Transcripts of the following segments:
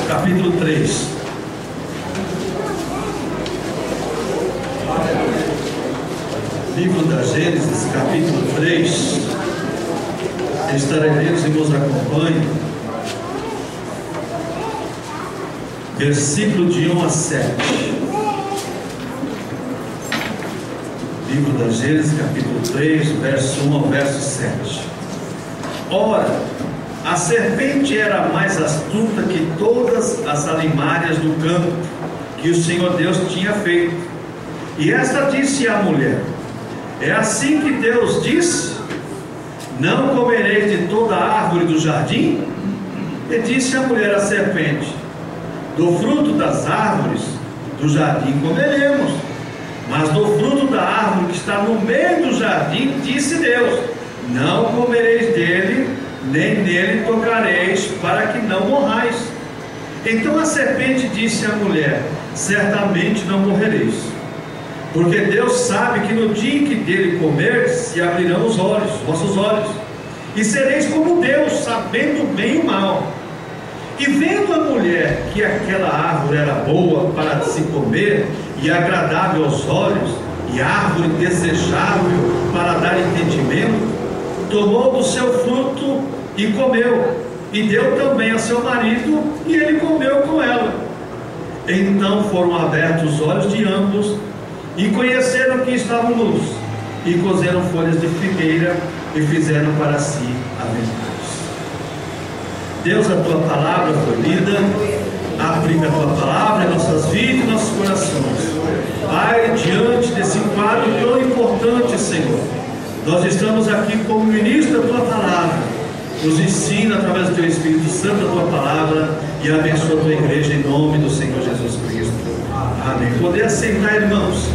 capítulo 3. Livro da Gênesis, capítulo 3. Estarei lendo, os irmãos acompanhem. Versículo de 1 a 7. Livro da Gênesis, capítulo 3, verso 1 ao verso 7. Ora, a serpente era mais astuta que todas as alimárias do campo que o Senhor Deus tinha feito. E esta disse à mulher: é assim que Deus disse: não comereis de toda a árvore do jardim? E disse a mulher à serpente: do fruto das árvores do jardim comeremos, mas do fruto da árvore que está no meio do jardim, disse Deus: não comereis dele, nem nele tocareis, para que não morrais. Então a serpente disse à mulher: certamente não morrereis, porque Deus sabe que no dia em que dele comerdes, se abrirão os olhos, vossos olhos, e sereis como Deus, sabendo o bem e o mal. E vendo a mulher que aquela árvore era boa para se comer, e agradável aos olhos, e árvore desejável para dar entendimento, tomou do seu fruto e comeu, e deu também a seu marido, e ele comeu com ela. Então foram abertos os olhos de ambos, e conheceram que estavam nus, e cozeram folhas de figueira, e fizeram para si aventais. Deus, a tua palavra foi lida, aplica a tua palavra em nossas vidas e nossos corações. Pai, diante desse quadro tão importante, Senhor, nós estamos aqui como ministro da tua palavra. Nos ensina através do teu Espírito Santo a tua palavra e abençoa a tua igreja em nome do Senhor Jesus Cristo. Amém. Poder aceitar, irmãos.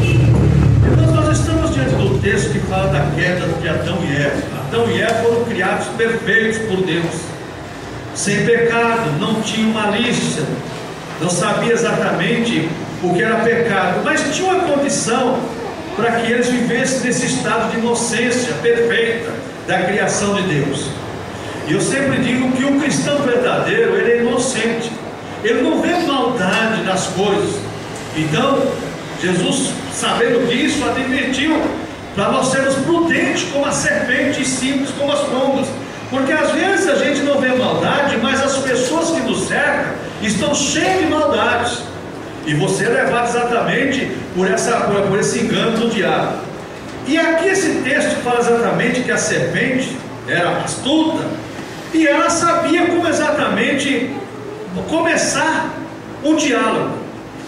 Irmãos, nós estamos diante do texto que fala da queda de Adão e Eva. Adão e Eva foram criados perfeitos por Deus, sem pecado, não tinham malícia, não sabia exatamente o que era pecado, mas tinha uma condição para que eles vivessem nesse estado de inocência perfeita da criação de Deus. E eu sempre digo que o cristão verdadeiro, ele é inocente, ele não vê maldade nas coisas. Então Jesus, sabendo disso, advertiu para nós sermos prudentes como a serpente e simples como as pombas, porque às vezes a gente não vê maldade, mas as pessoas que nos cercam estão cheias de maldades, e você é levado exatamente por esse engano do diabo. E aqui esse texto fala exatamente que a serpente era astuta, e ela sabia como exatamente começar um diálogo,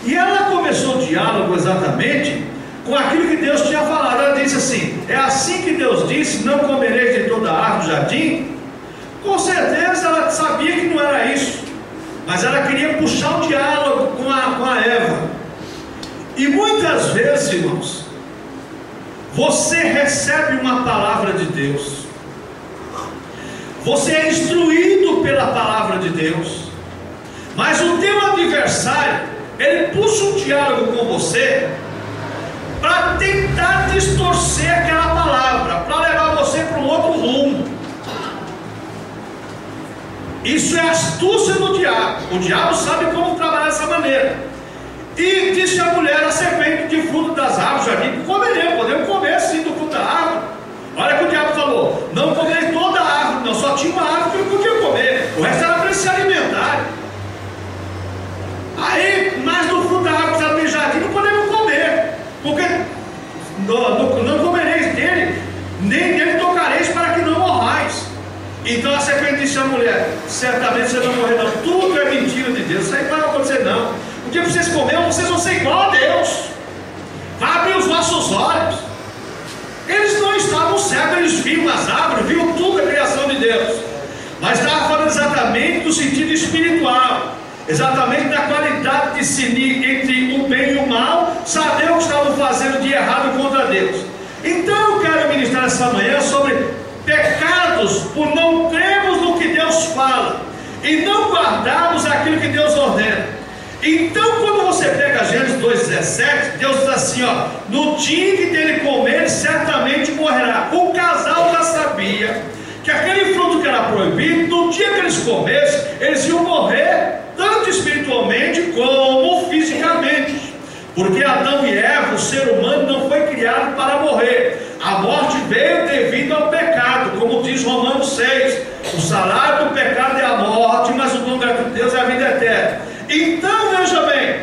e ela começou o diálogo exatamente com aquilo que Deus tinha falado. Ela disse assim: é assim que Deus disse, não comereis de toda a árvore do jardim? Com certeza ela sabia que não era isso, mas ela queria puxar um diálogo com a Eva. E muitas vezes, irmãos, você recebe uma palavra de Deus, você é instruído pela palavra de Deus, mas o teu adversário, ele puxa um diálogo com você para tentar distorcer aquela palavra, para levar você para um outro rumo. Isso é astúcia do diabo. O diabo sabe como trabalhar dessa maneira. E disse a mulher, a serpente, de fruto das árvores, jardim, podemos comer sim do fruto da árvore. Olha que o diabo falou: não comer toda a árvore, não, só tinha uma árvore que não podia comer, o resto era para eles se alimentarem. Aí, mas do fruto da árvore que está no jardim não podemos comer, porque não comereis dele, nem nele tocareis, para que não morrais. Então a serpente disse à mulher: certamente você não morrer não, tudo é mentira de Deus, isso aí não vai acontecer não. O dia que vocês comerem, vocês vão ser igual a Deus, vai abrir os vossos olhos. Eles não estavam cegos, eles viam as árvores, viam tudo a criação de Deus, mas estava falando exatamente do sentido espiritual, exatamente da qualidade de discernir entre o bem e o mal, saber o que estavam fazendo de errado contra Deus. Então eu quero ministrar essa manhã sobre pecados por não crermos no que Deus fala e não guardarmos aquilo que Deus ordena. Então quando você pega Gênesis 2,17, Deus diz assim, ó: no dia que dele comer, certamente morrerá. O casal já sabia que aquele fruto que era proibido, no dia que eles comessem, eles iam morrer, tanto espiritualmente como fisicamente. Porque Adão e Eva, o ser humano, não foi criado para morrer. A morte veio devido ao pecado, como diz Romanos 6. O salário do pecado é a morte, mas o dom gratuito de Deus é a vida eterna. Então, veja bem,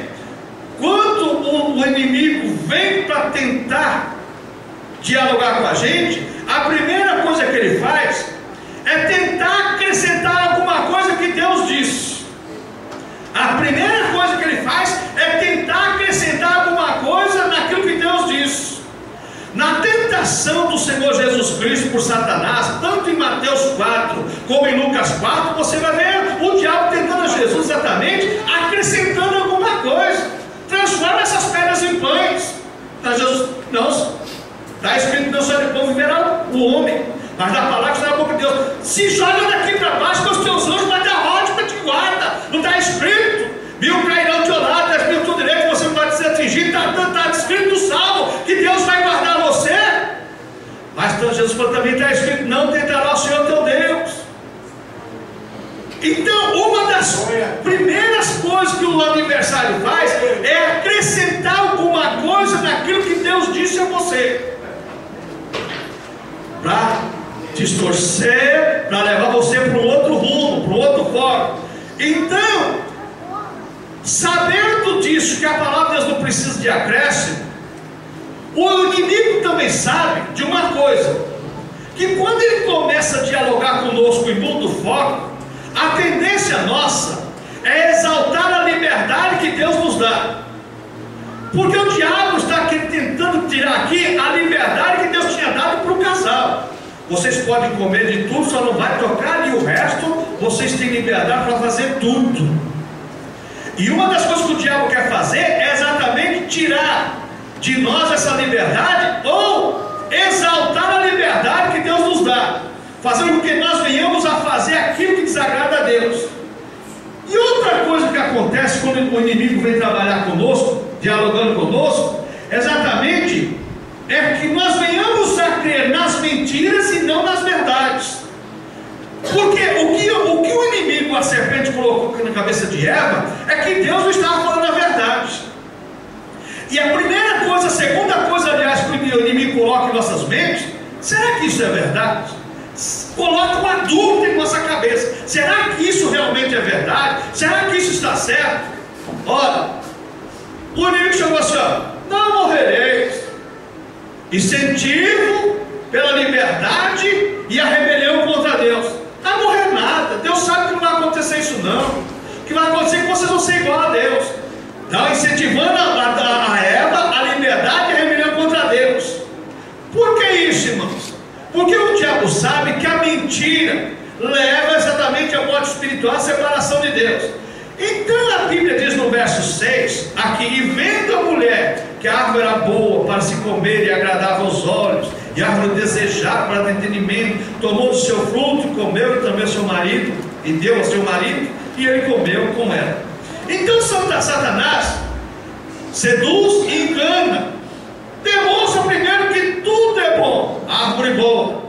quando o inimigo vem para tentar dialogar com a gente, a primeira coisa que ele faz é tentar acrescentar alguma coisa que Deus disse. A primeira coisa que ele faz é tentar acrescentar alguma coisa naquilo que Deus disse. Na tentação do Senhor Jesus Cristo por Satanás, tanto em Mateus 4 como em Lucas 4, você vai ver o diabo tentando a Jesus exatamente acrescentando alguma coisa. Transforma essas pedras em pães. Mas Jesus, não, está escrito: não só de pão viverá o homem, mas da palavra que está na boca de Deus. Se joga daqui para baixo, que os teus anjos vai dar ordem para te guarda. Não está escrito: 1000 cairão ao teu lado, 10.000 ao teu direito, você não pode ser atingido. Está escrito no Salmo que Deus vai guardar você. Mas então Jesus falou, também está escrito: não tentará o Senhor teu Deus. Então, uma das primeiras coisas que o adversário faz é acrescentar alguma coisa naquilo que Deus disse a você, para distorcer, para levar você para um outro rumo, para um outro foco. Então, sabendo disso, que a palavra de Deus não precisa de acréscimo, o inimigo também sabe de uma coisa, que quando ele começa a dialogar conosco e muda o foco, a tendência nossa é exaltar a liberdade que Deus nos dá. Porque o diabo está aqui tentando tirar aqui a liberdade que Deus tinha dado para o casal. Vocês podem comer de tudo, só não vai tocar, e o resto vocês têm liberdade para fazer tudo. E uma das coisas que o diabo quer fazer é exatamente tirar de nós essa liberdade, ou exaltar a liberdade que Deus nos dá, fazendo com que nós venhamos a fazer aquilo que desagrada a Deus. E outra coisa que acontece quando o inimigo vem trabalhar conosco, dialogando conosco, exatamente é que nós venhamos a crer nas mentiras e não nas verdades. Porque o que o inimigo, a serpente, colocou na cabeça de Eva é que Deus não estava falando a verdade. E a primeira coisa, a segunda coisa, aliás, que o inimigo coloca em nossas mentes: será que isso é verdade? Coloca uma dúvida em nossa cabeça: será que isso realmente é verdade? Será que isso está certo? Olha, o inimigo chegou assim: ó, não morrereis. Incentivo pela liberdade e a rebelião contra Deus. Não vai morrer nada. Deus sabe que não vai acontecer isso não. O que vai acontecer é que vocês vão ser igual a Deus. Então, incentivando a Eva, a liberdade e a rebelião contra Deus. Por que isso, irmãos? Porque o diabo sabe que a mentira leva exatamente à morte espiritual, à separação de Deus. Então a Bíblia diz no verso 6 aqui: e vendo a mulher que a árvore era boa para se comer e agradável aos olhos, e a árvore desejável para o entendimento, tomou do seu fruto e comeu, e também ao seu marido, e deu ao seu marido, e ele comeu com ela. Então Satanás seduz e engana, demonstra primeiro que tudo é bom, árvore boa,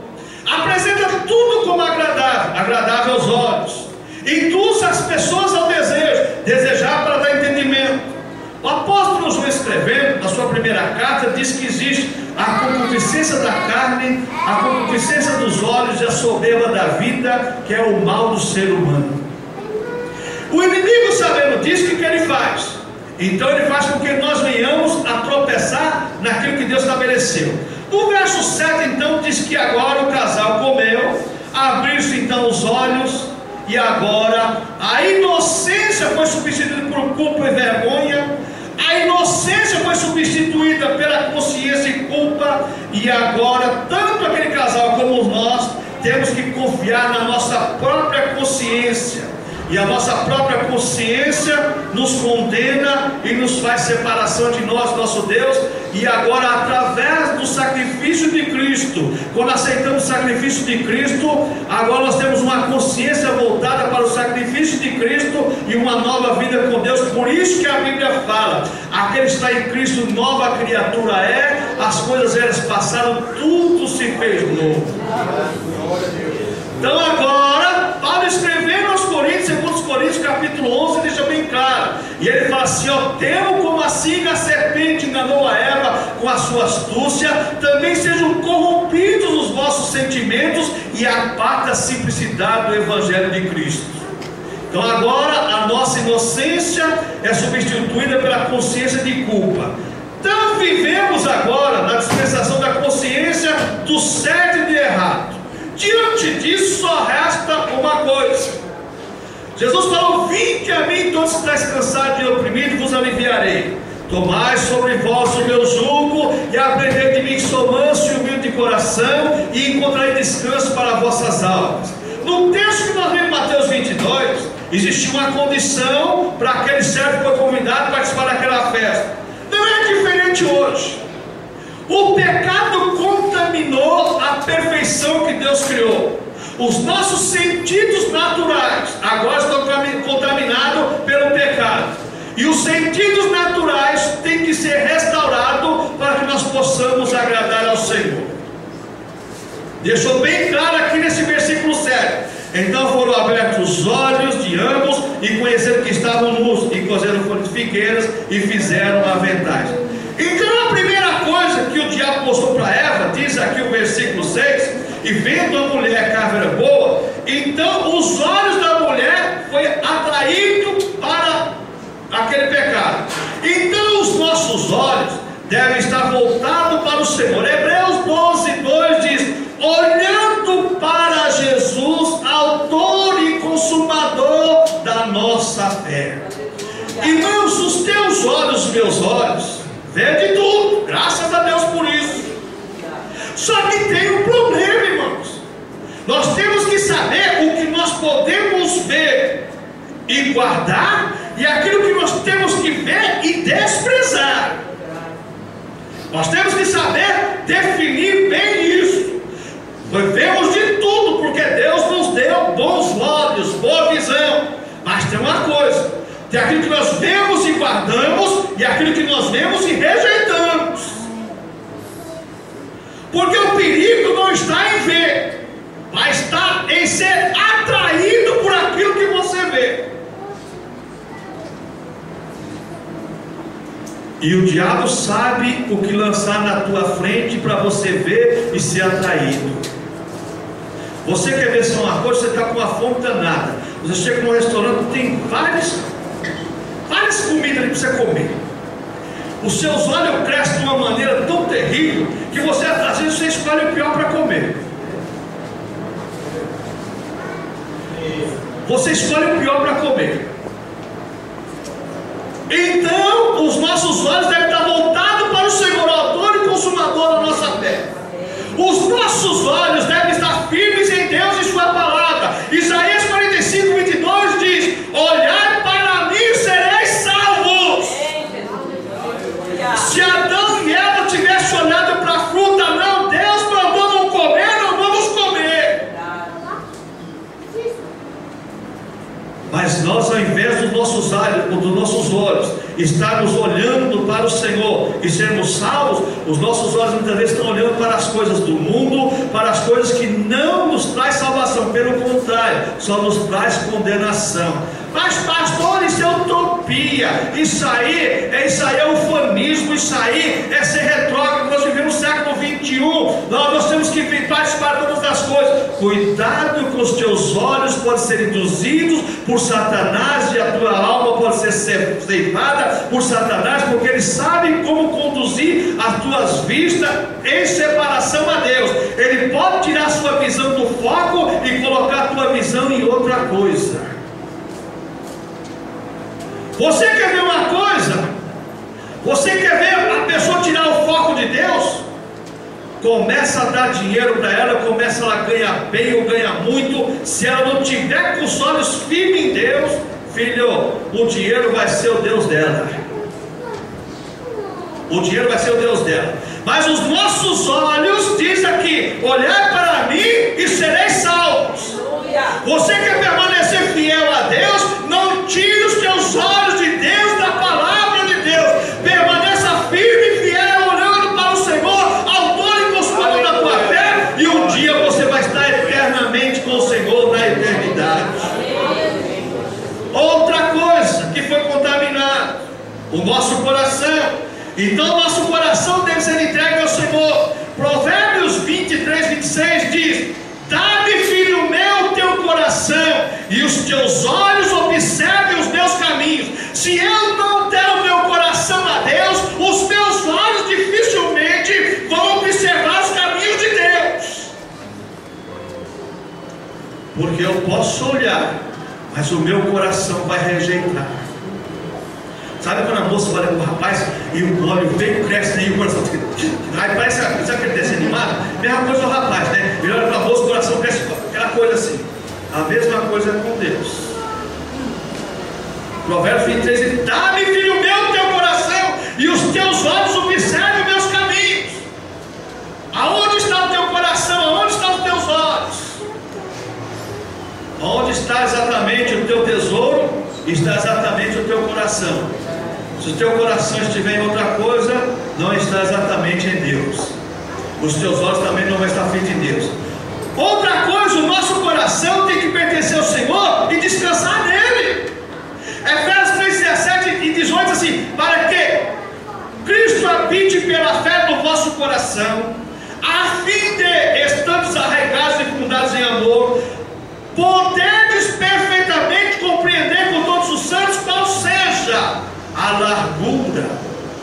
apresenta tudo como agradável aos olhos, induz as pessoas ao desejar para dar entendimento. O apóstolo João, escrevendo na sua primeira carta, diz que existe a concupiscência da carne, a concupiscência dos olhos e a soberba da vida, que é o mal do ser humano. O inimigo, sabendo disso, o que ele faz? Então ele faz com que nós venhamos a tropeçar naquilo que Deus estabeleceu. No verso 7 então diz que agora o casal comeu, abriu-se então os olhos, e agora a inocência foi substituída por culpa e vergonha, a inocência foi substituída pela consciência e culpa, e agora tanto aquele casal como nós temos que confiar na nossa própria consciência. E a nossa própria consciência nos condena e nos faz separação de nós, nosso Deus. E agora, através do sacrifício de Cristo, quando aceitamos o sacrifício de Cristo, agora nós temos uma consciência voltada para o sacrifício de Cristo e uma nova vida com Deus. Por isso que a Bíblia fala: aquele que está em Cristo, nova criatura é, as coisas elas passaram, tudo se fez novo. Então agora, Paulo escrevendo aos Coríntios, segundo os Coríntios capítulo 11, deixa bem claro, e ele fala assim, ó, temo como assim a serpente enganou a Eva com a sua astúcia, também sejam corrompidos os vossos sentimentos e apartem a simplicidade do Evangelho de Cristo. Então agora a nossa inocência é substituída pela consciência de culpa. Então vivemos agora na dispensação da consciência do certo e do errado. Diante disso só resta uma coisa. Jesus falou, vinde a mim todos que estáis cansados e oprimidos, vos aliviarei. Tomai sobre vós o meu jugo e aprendei de mim que sou manso e humilde de coração, e encontrarei descanso para vossas almas. No texto que nós lemos em Mateus 22, existia uma condição para aquele servo que foi convidado a participar daquela festa. Não é diferente hoje. O pecado contaminou a perfeição que Deus criou. Os nossos sentidos naturais agora estão contaminados pelo pecado. E os sentidos naturais têm que ser restaurados para que nós possamos agradar ao Senhor. Deixou bem claro aqui nesse versículo 7. Então foram abertos os olhos de ambos e conheceram que estavam nus, e cozeram folhas de figueiras e fizeram aventais. Então a primeira coisa que o diabo mostrou para Eva, diz aqui o versículo 6, e vendo a mulher que a árvore era boa, então os olhos da mulher foi atraído para aquele pecado. Então os nossos olhos devem estar voltados para o Senhor. Hebreus 12:2 diz, olhando para Jesus, autor e consumador da nossa fé. Irmãos, os teus olhos, os meus olhos, vê de tudo, graças a Deus por isso. Só que tem um problema, irmãos. Nós temos que saber o que nós podemos ver e guardar, e aquilo que nós temos que ver e desprezar. Nós temos que saber definir bem isso. Nós vemos de tudo, porque Deus nos deu bons olhos, boa visão. Mas tem uma coisa: tem aquilo que nós vemos e guardamos, e aquilo que nós vemos e rejeitamos. Porque o perigo não está em ver, mas está em ser atraído por aquilo que você vê. E o diabo sabe o que lançar na tua frente para você ver e ser atraído. Você quer ver só uma coisa? Você está com uma fome danada. Você chega num restaurante, tem várias comidas ali para você comer. Os seus olhos crescem de uma maneira tão terrível que você, às vezes, você escolhe o pior para comer. Você escolhe o pior para comer. Então, os nossos olhos devem estar voltados para o Senhor, autor e consumador da nossa fé. Os nossos olhos devem estar firmes em Deus e sua palavra. Isaías 45:22 diz: olhai para mim e sereis salvos. Se Adão e Eva tivessem olhado para a fruta, não, Deus mandou não comer, não vamos comer. Mas nós, ao invés dos nossos olhos estarmos olhando para o Senhor e sermos salvos, os nossos olhos muitas vezes estão olhando para as coisas do mundo, para as coisas que não nos traz salvação, pelo contrário, só nos traz condenação. Mas pastor, isso é utopia, isso aí é ufanismo, isso aí é ser retrógrado. Nós vivemos no século 21, nós temos que participar de todas as coisas. Cuidado com os teus olhos, podem ser induzidos por Satanás, e a tua alma pode ser ceifada por Satanás, porque ele sabe como conduzir as tuas vistas em separação a Deus. Ele pode tirar a sua visão do foco e colocar a tua visão em outra coisa. Você quer ver uma coisa? Você quer ver a pessoa tirar o foco de Deus? Começa a dar dinheiro para ela, começa ela a ganhar bem ou ganhar muito. Se ela não tiver com os olhos firmes em Deus, filho, o dinheiro vai ser o Deus dela. O dinheiro vai ser o Deus dela. Mas os nossos olhos, diz aqui: olhai para mim e sereis salvos. Você quer permanecer fiel a Deus? Não tire os teus olhos de Deus, da palavra de Deus. Permaneça firme e fiel, olhando para o Senhor, autor e consumador da tua fé, e um dia você vai estar eternamente com o Senhor. que foi contaminado, o nosso coração. Então nosso coração deve ser entregue ao Senhor. Provérbios 23, 26 diz: dá-me, filho meu, teu coração, e os teus olhos observem os meus caminhos. Se eu não der o meu coração a Deus, os meus olhos dificilmente vão observar os caminhos de Deus. Porque eu posso olhar, mas o meu coração vai rejeitar. Sabe quando a moça olha para o rapaz e o olho vem, cresce, e o coração fica... Aí parece, sabe aquele desenho animado? Mesma coisa do rapaz, né? Ele olha para a moça, o coração cresce, aquela coisa assim. A mesma coisa é com Deus. Provérbios 23 diz: dá-me, filho meu, teu coração, e os teus olhos observem os meus caminhos. Aonde está o teu coração? Aonde estão os teus olhos? Onde está exatamente o teu tesouro, está exatamente o teu coração. Se o teu coração estiver em outra coisa, não está exatamente em Deus. Os teus olhos também não vão estar feitos em Deus. Outra coisa, o nosso coração tem que pertencer ao Senhor e descansar nele. Efésios 3, 17 e 18 assim: para que Cristo habite pela fé no vosso coração, a fim de, estando arraigados e fundados em amor, poderes perfeitamente compreender com todos os santos qual seja a largura,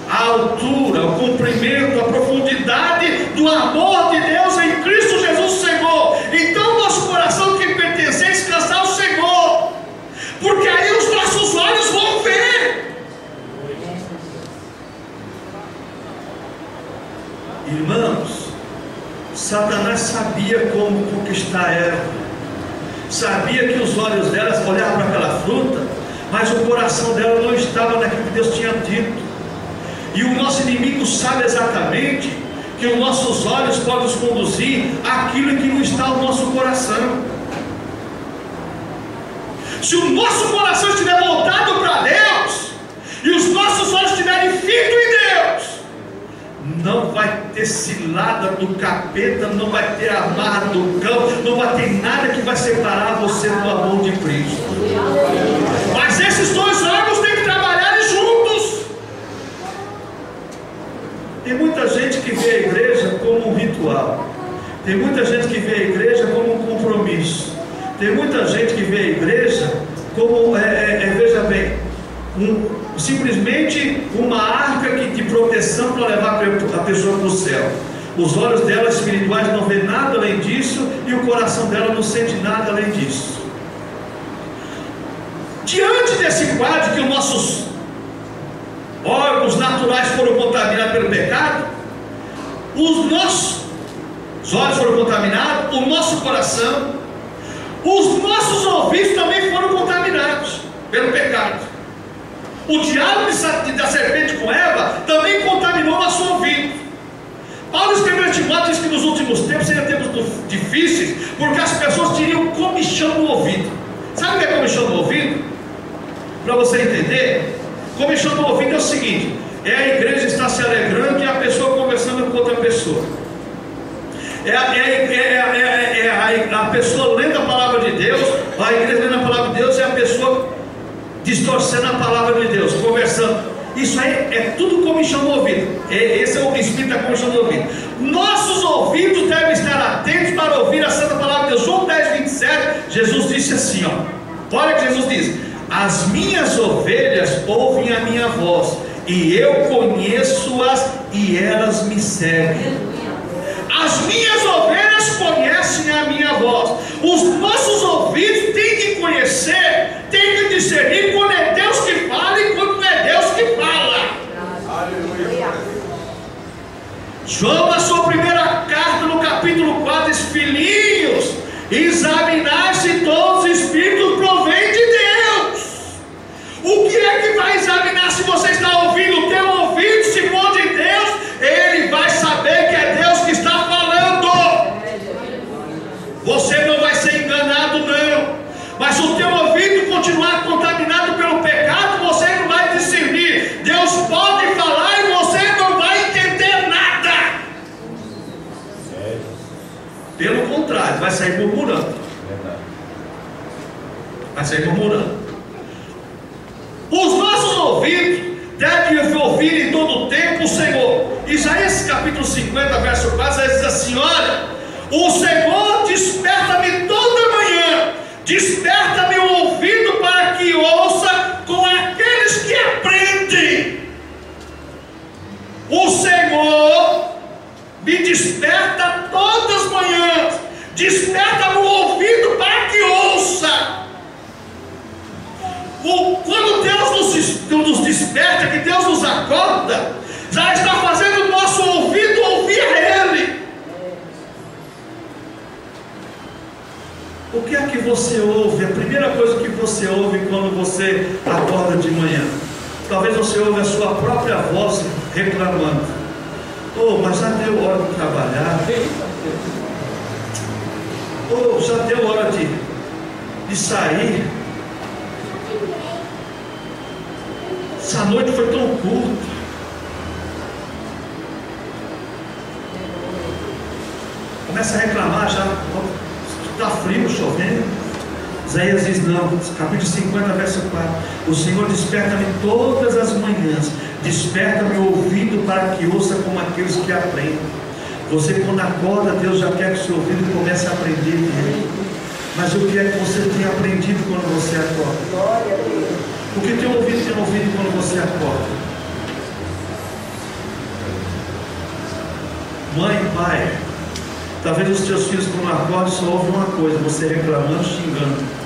a altura, o comprimento, a profundidade do amor de Deus em Cristo Jesus Senhor. Então nosso coração tem que pertencer e descansar ao Senhor, porque aí os nossos olhos vão ver. Irmãos, Satanás sabia como conquistar Eva. Sabia que os olhos delas olhavam para aquela fruta, mas o coração dela não estava naquilo que Deus tinha dito. E o nosso inimigo sabe exatamente que os nossos olhos podem nos conduzir àquilo que não está no nosso coração. Se o nosso coração estiver voltado para Deus, e os nossos olhos estiverem fitos em Deus, não vai ter cilada do capeta, não vai ter amarra do cão, não vai ter nada que vai separar você do amor de Cristo. Mas esses dois órgãos têm que trabalhar juntos. Tem muita gente que vê a igreja como um ritual. Tem muita gente que vê a igreja como um compromisso. Tem muita gente que vê a igreja como, veja bem, simplesmente uma arca de proteção para levar a pessoa para o céu. Os olhos dela espirituais não vê nada além disso, e o coração dela não sente nada além disso. Diante desse quadro que os nossos órgãos naturais foram contaminados pelo pecado, os nossos olhos foram contaminados, o nosso coração, os nossos ouvidos também foram contaminados pelo pecado. O diálogo da serpente com Eva também contaminou nosso ouvido. Paulo escreveu a Timóteo, diz que nos últimos tempos seriam tempos difíceis, porque as pessoas teriam comichão no ouvido. Sabe o que é comichão no ouvido? Para você entender, comichão no ouvido é o seguinte: é a igreja estar se alegrando e a pessoa conversando com outra pessoa. A pessoa lendo a palavra de Deus, a igreja lendo a palavra de Deus, e a pessoa distorcendo a palavra de Deus, conversando. Isso aí é tudo comichão no ouvido. Esse é o espírito da comichão no ouvido. Nossos ouvidos devem estar atentos para ouvir a santa palavra de Deus. João 10, 27, Jesus disse assim, ó, olha que Jesus diz: as minhas ovelhas ouvem a minha voz, e eu conheço-as, e elas me seguem. As minhas ovelhas conhecem a minha voz. Os nossos ouvidos têm que conhecer, têm que discernir quando é Deus que fala e quando não é Deus que fala. Aleluia. João, na sua primeira carta, no capítulo 4, diz: filhinhos, examinar-se todos os espíritos provém de Deus. O que é que vai examinar se você está ouvindo? O teu ouvido, se for de Deus, ele vai saber que é Deus que está falando. Você não vai ser enganado, não. Mas se o teu ouvido continuar contaminado pelo pecado, você não vai discernir. Deus pode falar e você não vai entender nada. Pelo contrário, vai sair murmurando. Vai sair murmurando. Os deve ouvir em todo o tempo o Senhor. Isaías capítulo 50, verso 4, diz assim: olha, o Senhor desperta-me toda manhã, desperta-me o ouvido para que ouça com aqueles que aprendem. O Senhor me desperta todas as manhãs, desperta-me o ouvido para que ouça. Quando Deus nos desperta, que Deus nos acorda, já está fazendo o nosso ouvido ouvir a Ele. O que é que você ouve? A primeira coisa que você ouve quando você acorda de manhã, talvez você ouve a sua própria voz reclamando: oh, mas já deu hora de trabalhar, oh, já deu hora de sair, essa noite foi tão curta. Começa a reclamar já, está frio, chovendo. Isaías diz: não, capítulo 50, verso 4: o Senhor desperta-me todas as manhãs, desperta-me o ouvido para que ouça como aqueles que aprendem. Você, quando acorda, Deus já quer que o seu ouvido comece a aprender dele. Mas o que é que você tem aprendido quando você acorda? Glória a Deus. O que teu ouvido tem ouvido quando você acorda? Mãe, pai, talvez os teus filhos, quando acordam, só ouvem uma coisa: você reclamando, xingando.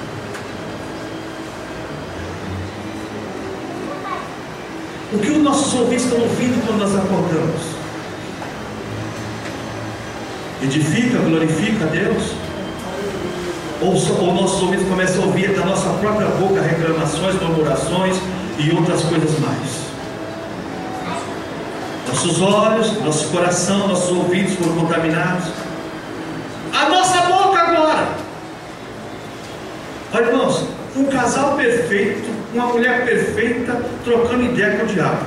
O que os nossos ouvidos estão ouvindo quando nós acordamos? Edifica, glorifica a Deus? Ou nossos ouvidos começam a ouvir da nossa própria boca reclamações, murmurações e outras coisas mais? Nossos olhos, nosso coração, nossos ouvidos foram contaminados. A nossa boca agora. Olha, irmãos, um casal perfeito, uma mulher perfeita, trocando ideia com o diabo.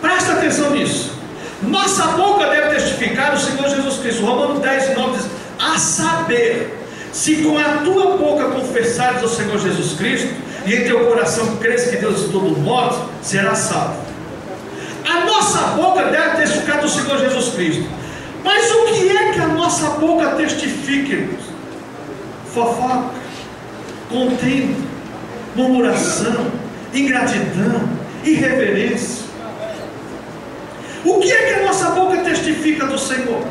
Presta atenção nisso. Nossa boca deve testificar o Senhor Jesus Cristo. Romanos 10, 9 diz: a saber, se com a tua boca confessares ao Senhor Jesus Cristo, e em teu coração crês que Deus de todo modo, será salvo. A nossa boca deve testificar do Senhor Jesus Cristo. Mas o que é que a nossa boca testifica, irmãos? Fofoca, contenda, murmuração, ingratidão, irreverência. O que é que a nossa boca testifica do Senhor?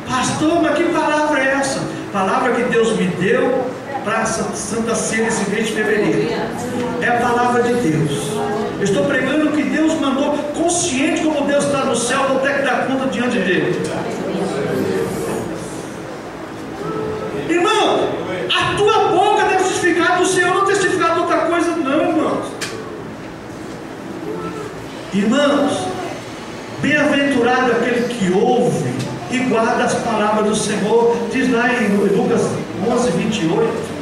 Pastor, mas que palavra é essa? Palavra que Deus me deu para a Santa Ceia esse mês de fevereiro. É a palavra de Deus. Eu estou pregando o que Deus mandou, consciente como Deus está no céu, vou ter que dar conta diante dele. Irmão, a tua boca deve testificar do Senhor, não testificar de outra coisa, não, irmãos. Irmãos, bem-aventurado aquele que ouve e guarda as palavras do Senhor. Diz lá em Lucas 11, 28.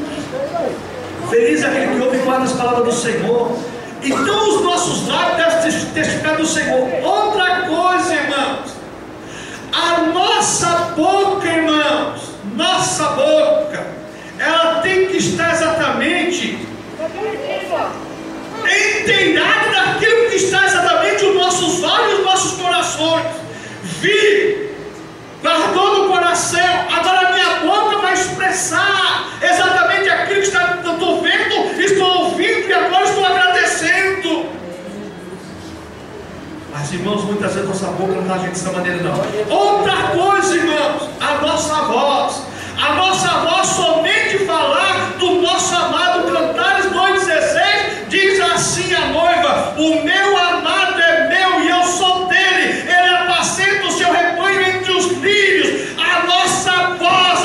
Feliz é aquele que ouve e guarda as palavras do Senhor. Então os nossos lábios devem testificar do Senhor. Outra coisa, irmãos, a nossa boca, irmãos, nossa boca, ela tem que estar exatamente inteirada daquilo que está exatamente os nossos olhos e os nossos corações. Vi, guardou no coração, agora a minha boca vai expressar exatamente aquilo que eu estou vendo, estou ouvindo e agora estou agradecendo. Mas, irmãos, muitas vezes nossa boca não age dessa maneira, não. Outra coisa, irmãos, a nossa voz. A nossa voz somente falar do nosso amado. Cantares 2,16 diz assim a noiva: o meu amado é meu e eu sou dele, ele apacenta o seu rebanho entre os lírios. A nossa voz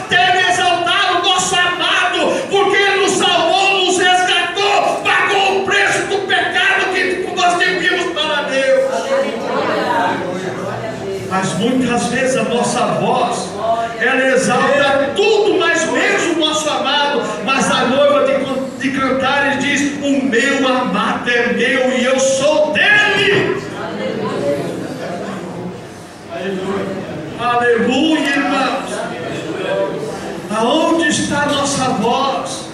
deve exaltar o nosso amado, porque ele nos salvou, nos resgatou, pagou o preço do pecado que nós devíamos para Deus. Mas muitas vezes a nossa voz, ela exalta tudo, mas mesmo o nosso amado. Mas a noiva de Cantares diz: o meu amado é meu e eu sou dele. Aleluia, irmãos. Onde está a nossa voz?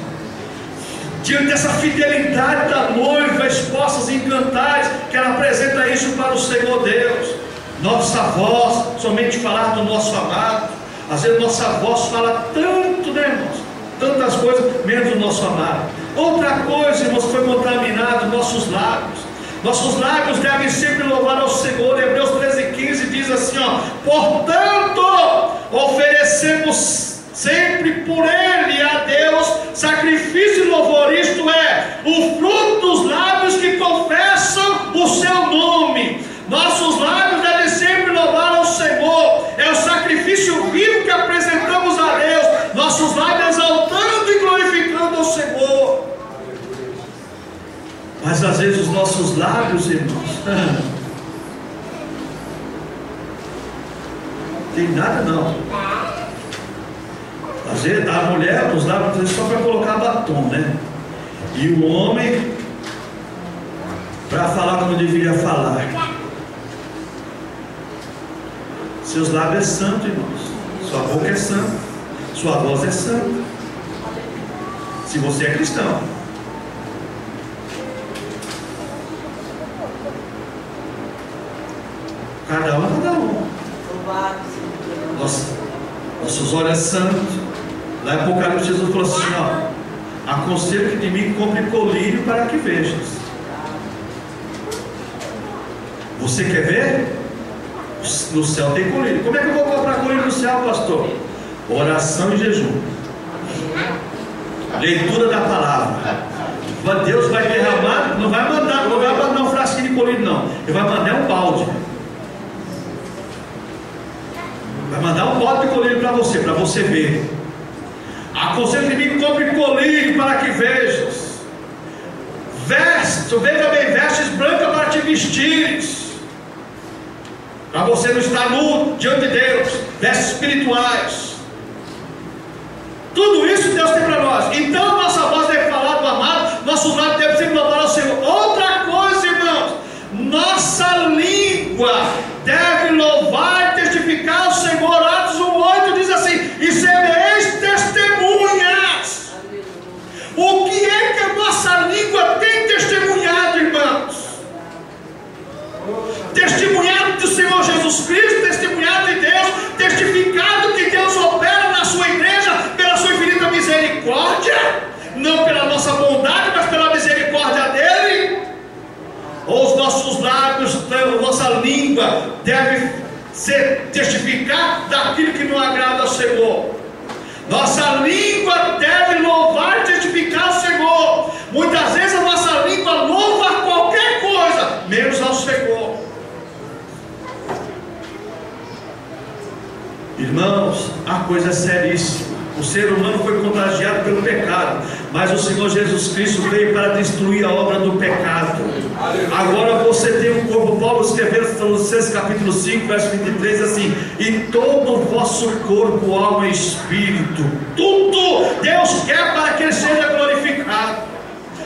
Diante dessa fidelidade da noiva, esposas em cantares, que ela apresenta isso para o Senhor Deus. Nossa voz, somente falar do nosso amado. Às vezes nossa voz fala tanto, né, irmãos? Tantas coisas, menos do nosso amado. Outra coisa, irmãos, foi contaminado nossos lábios. Nossos lábios devem sempre louvar ao Senhor. Hebreus 13:15 diz assim, ó: portanto, oferecemos sempre por Ele a Deus sacrifício e louvor, isto é, o fruto dos lábios que confessam o seu nome. Nossos lábios devem sempre louvar ao Senhor. É o sacrifício vivo que apresentamos a Deus. Nossos lábios exaltando e glorificando ao Senhor. Mas às vezes os nossos lábios, irmãos, tem nada não. Às vezes a mulher, os lábios só para colocar batom, né? E o homem para falar como deveria falar. Seus lábios é santo, irmãos. Sua boca é santa. Sua voz é santa. Se você é cristão. Cada um. Nossos olhos é santo. Lá em Apocalipse Jesus falou assim, ó: aconselho que de mim compre colírio para que vejas. Você quer ver? No céu tem colírio. Como é que eu vou comprar colírio no céu, pastor? Oração e jejum, leitura da palavra. Deus vai derramar, não vai mandar um frasquinho de colírio, não. Ele vai mandar um balde. Vai mandar um balde de colírio para você ver. Aconselho de mim, compre colírio para que vejas. Veja bem, vestes brancas para te vestires, para você não estar nu diante de Deus. Vestes espirituais. Tudo isso Deus tem para nós. Então nossa voz deve falar do amado, nossos lábios devem sempre louvar ao Senhor. Outra coisa, irmãos, nossa língua deve louvar e testificar ao Senhor. Atos 1:8 diz assim: e sereis testemunhas. O que é que a nossa língua tem testemunhado, irmãos? Testemunhado do Senhor Jesus Cristo, testemunhado de Deus, testificado que Deus opera na sua igreja pela sua infinita misericórdia, não pela nossa bondade, mas pela misericórdia dele. Ou os nossos lábios, nossa língua deve testificar daquilo que não agrada ao Senhor. Nossa língua deve louvar e testificar ao Senhor. Muitas vezes a nossa língua louva qualquer coisa, menos ao Senhor. Irmãos, a coisa é seríssima. O ser humano foi contagiado pelo pecado, mas o Senhor Jesus Cristo veio para destruir a obra do pecado. Agora você tem um corpo. Paulo escrevendo em Colossenses capítulo 5, verso 23, assim: e todo o vosso corpo, alma e espírito, tudo Deus quer para que Ele seja glorificado.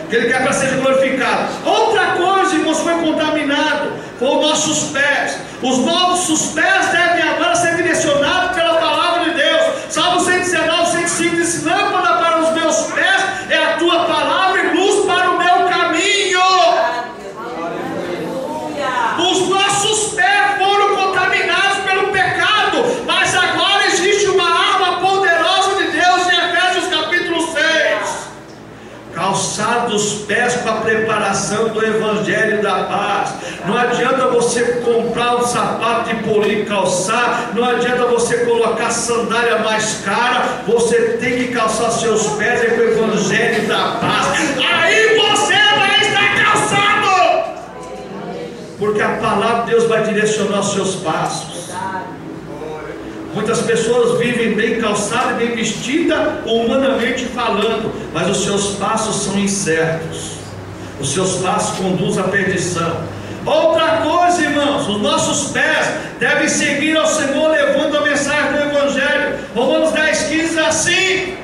Que Ele quer para ser glorificado. Outra coisa, irmãos, foi contaminado com os nossos pés. Os nossos pés devem agora ser direcionados pela palavra de Deus. Salmo 119, 105 diz: lâmpada para os meus pés é a tua palavra e luz para o meu caminho. Os nossos pés foram contaminados pelo pecado, mas agora existe uma arma poderosa de Deus em Efésios capítulo 6. Calçar os pés para a preparação do Evangelho da paz. Não adianta você comprar um sapato de polir e calçar, não adianta você colocar sandália mais cara, você tem que calçar seus pés com o Evangelho da paz. Aí você vai estar calçado, porque a palavra de Deus vai direcionar os seus passos. Muitas pessoas vivem bem calçadas e bem vestidas, humanamente falando, mas os seus passos são incertos. Os seus passos conduzem à perdição. Outra coisa, irmãos, os nossos pés devem seguir ao Senhor, levando a mensagem do Evangelho. Romanos 10:15 diz assim: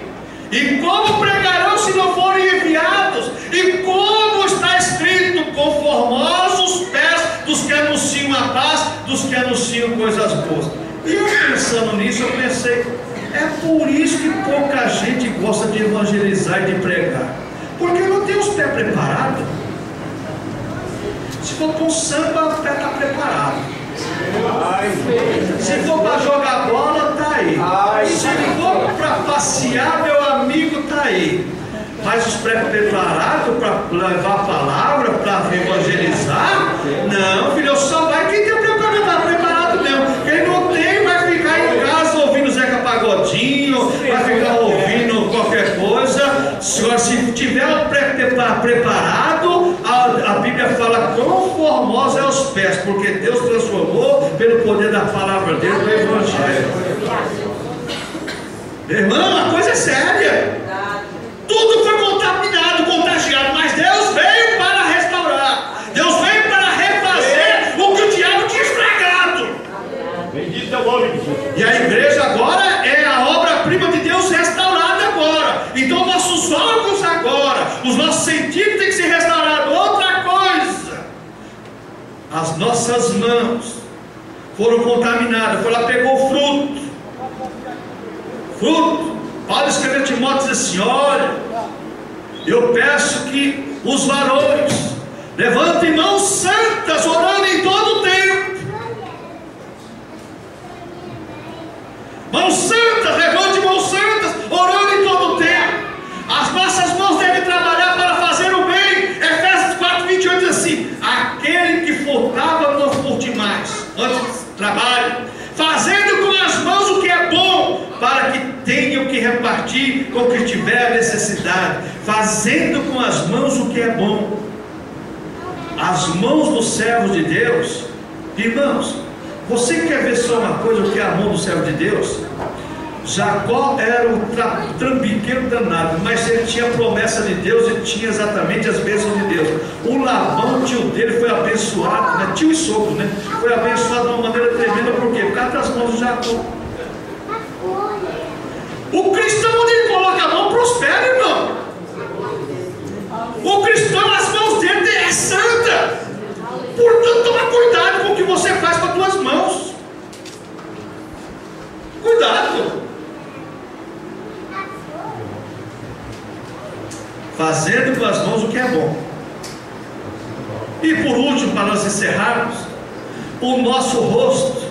e como pregarão se não forem enviados? E como está escrito: conformosos os pés dos que anunciam a paz, dos que anunciam coisas boas. E eu pensando nisso, eu pensei: É por isso que pouca gente gosta de evangelizar e de pregar, porque não tem os pés preparados. Se for para um samba, o pé está preparado. Se for para jogar bola, está aí. Se for para passear, meu amigo, está aí. Mas os pré-preparados para levar a palavra, para evangelizar, não, filho, eu só vai quem tem preparado mesmo. Quem não tem vai ficar em casa ouvindo Zeca Pagodinho, vai ficar ouvindo qualquer coisa. Se tiver o preparado, a Bíblia fala quão formosa é os pés, porque Deus transformou pelo poder da palavra dele no Evangelho. Meu irmão, a coisa é séria. Tudo foi contaminado, contagiado, mas Deus veio para restaurar. Deus veio para refazer o que o diabo tinha estragado. Bendito é o nome de Jesus. E a igreja agora é a obra-prima de Deus restaurada agora. Então nossos órgãos agora, os nossos sentidos têm que ser restaurados. Outra coisa, as nossas mãos foram contaminadas. Foi lá, pegou fruto. Paulo escreveu a Timóteo e disse assim: olha, eu peço que os varões levantem mãos santas, orando em todo o tempo. Mãos santas, levante mãos santas, orando em todo o tempo. As nossas mãos devem trabalhar para fazer o bem. Efésios 4:28 diz assim: aquele que furtava não furte mais, antes trabalhe, fazendo com as mãos o que é bom, para que tenha o que repartir com o que tiver necessidade. Fazendo com as mãos o que é bom. As mãos dos servos de Deus, irmãos, você quer ver só uma coisa, o que é a mão do servo de Deus? Jacó era um trambiqueiro danado, mas ele tinha a promessa de Deus e tinha exatamente as bênçãos de Deus. O Labão, tio dele, foi abençoado, né? Tio e sogro, né? Foi abençoado de uma maneira tremenda, por quê? Por causa das mãos de Jacó. O cristão, onde ele coloca a mão, prospera, irmão. O cristão, as mãos dele é santa. Portanto, toma cuidado com o que você faz com as tuas mãos. Cuidado. Fazendo com as mãos o que é bom. E por último, para nós encerrarmos, o nosso rosto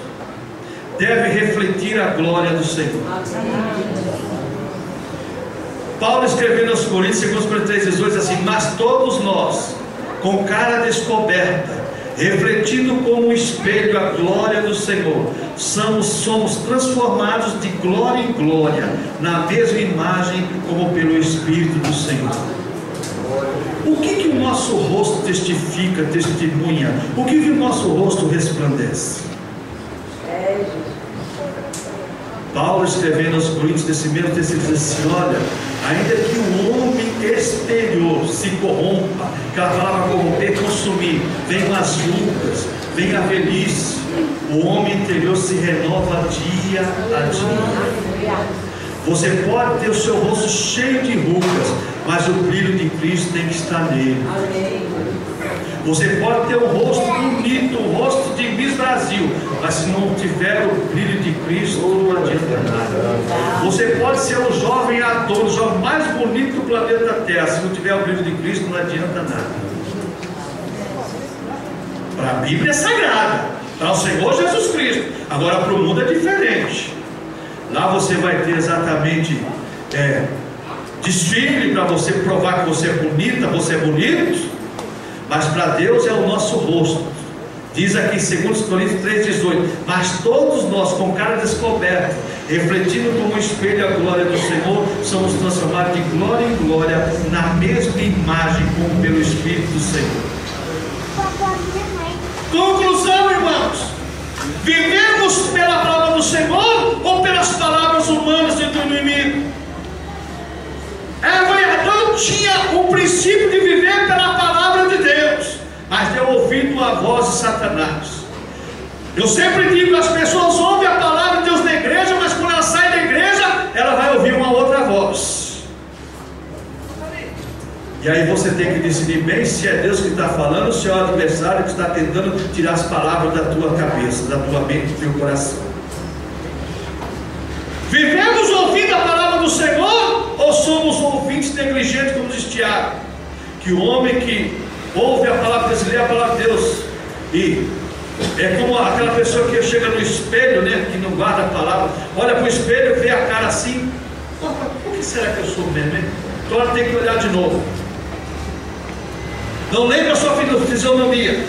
deve refletir a glória do Senhor. Paulo escrevendo aos Coríntios, 2 Coríntios 3:18, diz assim: mas todos nós, com cara descoberta, refletindo como um espelho a glória do Senhor, somos transformados de glória em glória, na mesma imagem como pelo Espírito do Senhor. O que o nosso rosto testifica, testemunha? O que o nosso rosto resplandece? Paulo escrevendo aos Coríntios, nesse mesmo texto, diz assim: olha, ainda que o homem exterior se corrompa, aquela palavra corromper, consumir, vem as rugas, vem a velhice, o homem interior se renova dia a dia. Você pode ter o seu rosto cheio de rugas, mas o brilho de Cristo tem que estar nele. Você pode ter um rosto bonito, um rosto de Miss Brasil, mas se não tiver o brilho de Cristo, não adianta nada. Você pode ser um jovem ator, o jovem mais bonito do planeta Terra, se não tiver o brilho de Cristo, não adianta nada. Para a Bíblia é sagrada, para o Senhor Jesus Cristo. Agora para o mundo é diferente. Lá você vai ter exatamente desfile para você provar que você é bonita, você é bonito. Mas para Deus é o nosso rosto. Diz aqui em 2 Coríntios 3:18: mas todos nós, com cara descoberta, refletindo como um espelho a glória do Senhor, somos transformados de glória em glória, na mesma imagem como pelo Espírito do Senhor. Conclusão, irmãos: vivemos pela palavra do Senhor ou pelas palavras humanas do inimigo? Eva e Adão tinha o princípio de viver pela palavra de Deus, mas deu ouvido à voz de Satanás. Eu sempre digo que as pessoas ouvem a palavra de Deus na igreja, mas quando ela sai da igreja, ela vai ouvir uma outra voz. E aí você tem que decidir bem se é Deus que está falando, se é o adversário que está tentando tirar as palavras da tua cabeça, da tua mente, do teu coração. Vivemos ouvindo a palavra do Senhor ou somos ouvintes negligentes, como diz Tiago? Que o homem que ouve a palavra de Deus, lê a palavra de Deus, e é como aquela pessoa que chega no espelho, né, que não guarda a palavra, olha para o espelho, vê a cara assim, por que será que eu sou mesmo, hein? Então ela tem que olhar de novo. Não lembra a sua fisionomia.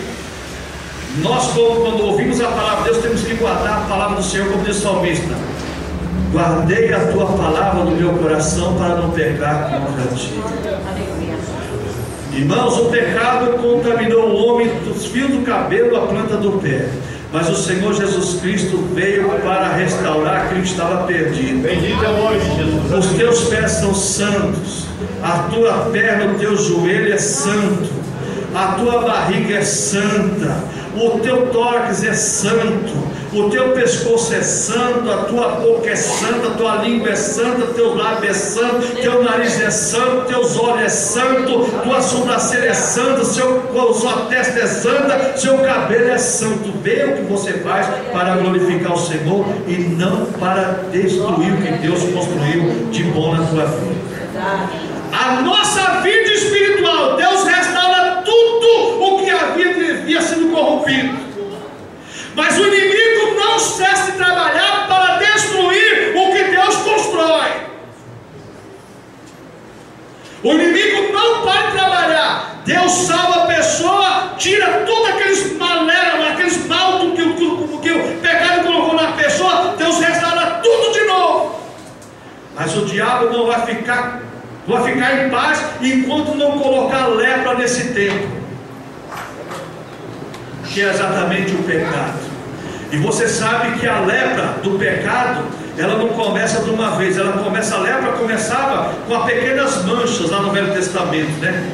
Nós, quando ouvimos a palavra de Deus, temos que guardar a palavra do Senhor, como diz o salmista: guardei a tua palavra no meu coração para não pecar contra ti. Irmãos, o pecado contaminou o homem dos fios do cabelo à planta do pé, mas o Senhor Jesus Cristo veio para restaurar aquilo que estava perdido. Bendito é o nome de Jesus. Os teus pés são santos, a tua perna, o teu joelho é santo, a tua barriga é santa, o teu tórax é santo, o teu pescoço é santo, a tua boca é santa, a tua língua é santa, teu lábio é santo, teu nariz é santo, teus olhos é santo, tua sobrancelha é santa, sua testa é santa, seu cabelo é santo. Vê o que você faz para glorificar o Senhor e não para destruir o que Deus construiu de bom na tua vida. A nossa vida espiritual, Deus restaura tudo o que havia sido corrompido. Mas o inimigo não cessa de trabalhar para destruir o que Deus constrói. O inimigo não para de trabalhar. Deus salva a pessoa, tira todos aqueles malévolos, aqueles mal que o pecado colocou na pessoa. Deus restaura tudo de novo. Mas o diabo não vai ficar em paz enquanto não colocar lepra nesse templo, que é exatamente o pecado. E você sabe que a lepra do pecado, ela não começa de uma vez, a lepra começava com pequenas manchas lá no Velho Testamento, né?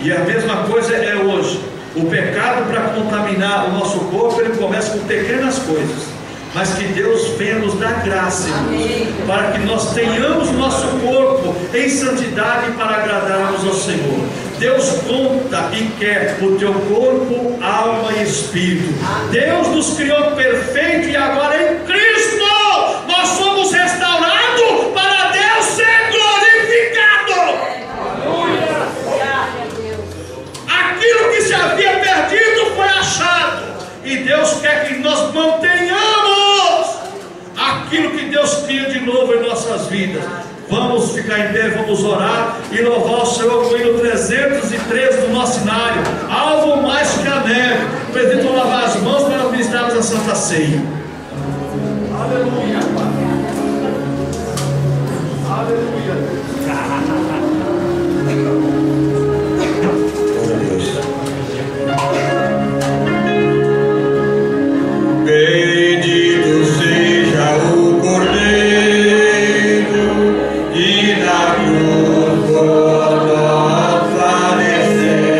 E a mesma coisa é hoje. O pecado, para contaminar o nosso corpo, ele começa com pequenas coisas. Mas que Deus venha nos dar graça, irmãos, para que nós tenhamos nosso corpo em santidade para agradarmos ao Senhor. Deus conta e quer o teu corpo, alma e espírito. Deus nos criou perfeito e agora em Cristo nós somos restaurados para Deus ser glorificado. Aquilo que se havia perdido foi achado, e Deus quer que nós mantenhamos aquilo que Deus cria de novo em nossas vidas. Vamos ficar em pé, vamos orar e louvar o Senhor com o hino 313 do nosso cenário. Algo mais que a neve. O presidente vai lavar as mãos para ministrarmos a Santa Ceia. Aleluia. Aleluia. Bendito seja o Cordeiro que na cruz voltou falecer.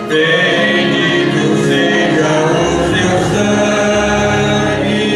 Bendito seja o seu sangue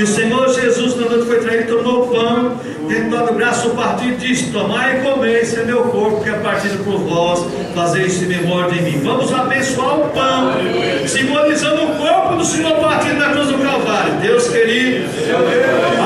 o Senhor Jesus, na noite foi traído, tomou o pão, tendo dado o braço, partiu e disse: tomai e comei, esse é meu corpo, que é partido por vós, fazei isso em memória de mim. Vamos abençoar o pão, simbolizando o corpo do Senhor partido na cruz do Calvário. Deus querido,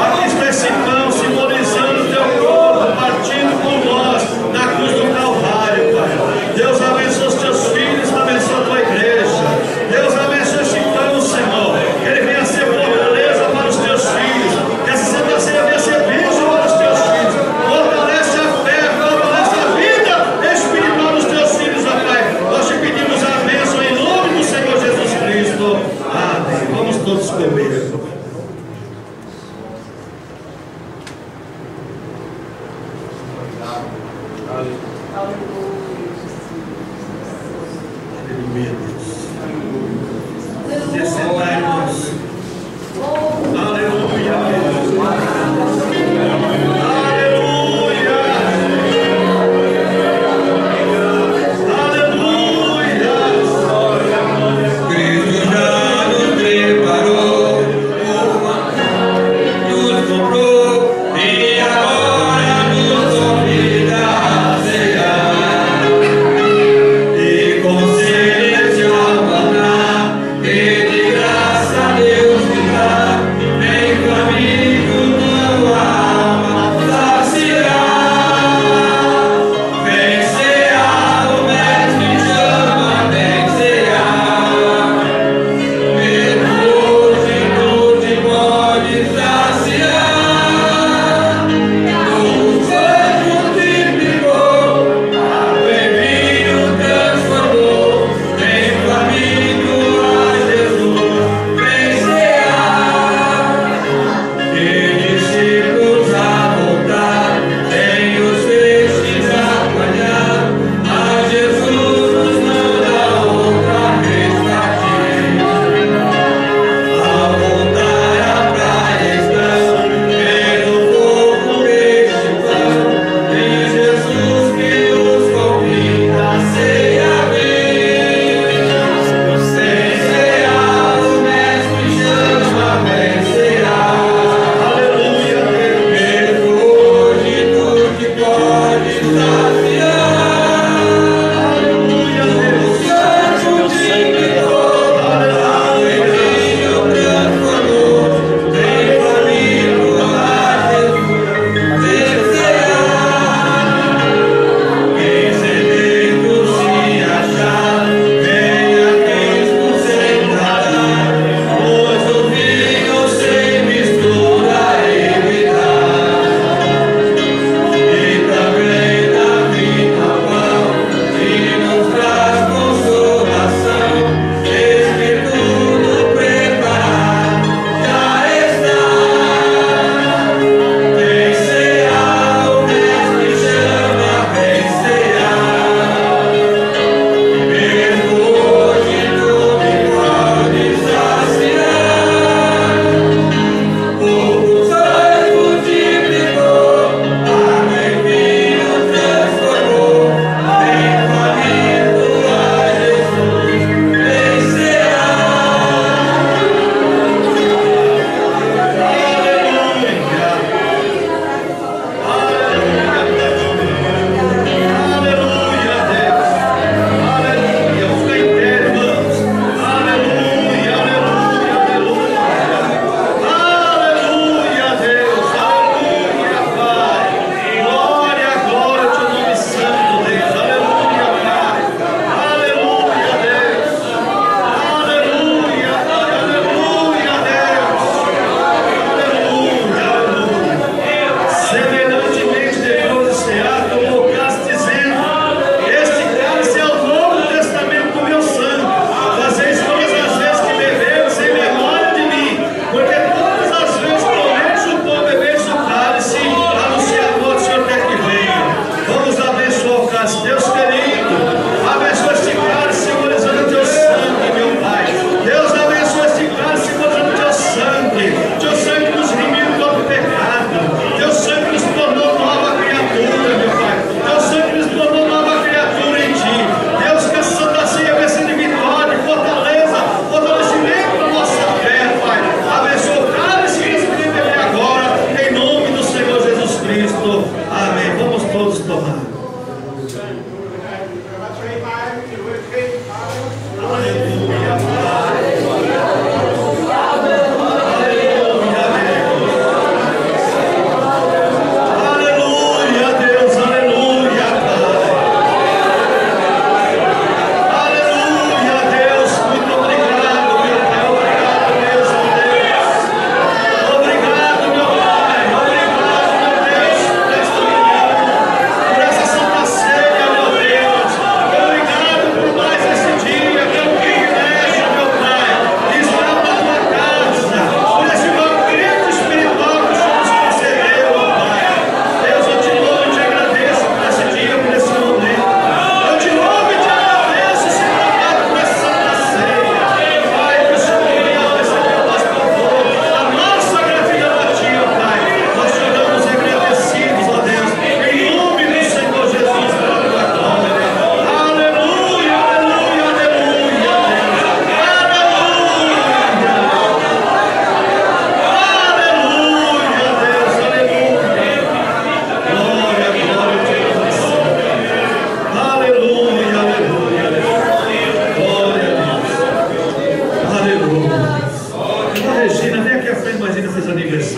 aqui está esse pão, simbolizando o teu corpo partido por nós na cruz do Calvário, Pai. Deus abençoe os teus filhos, abençoe a tua igreja. Deus abençoe esse pão, Senhor, que ele venha ser fortaleza para os teus filhos, que essa Santa Ceia venha ser bênção para os teus filhos. Fortalece a fé, fortalece a vida espiritual dos teus filhos, ó Pai. Nós te pedimos a bênção em nome do Senhor Jesus Cristo. Amém. Vamos todos comer. Aleluia, Deus. Descendai, irmãos. Aleluia, Deus. Aleluia. Aleluia. Cristo já nos preparou, nos comprou e agora nos convida a cear.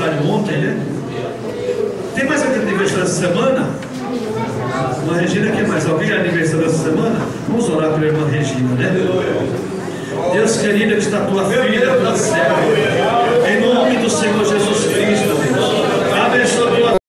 aniversário ontem, né? Tem mais alguém aniversário essa semana? Irmã Regina, quer mais alguém aniversário essa semana? Vamos orar pela irmã Regina, né? Deus querido, que está tua filha do céu, em nome do Senhor Jesus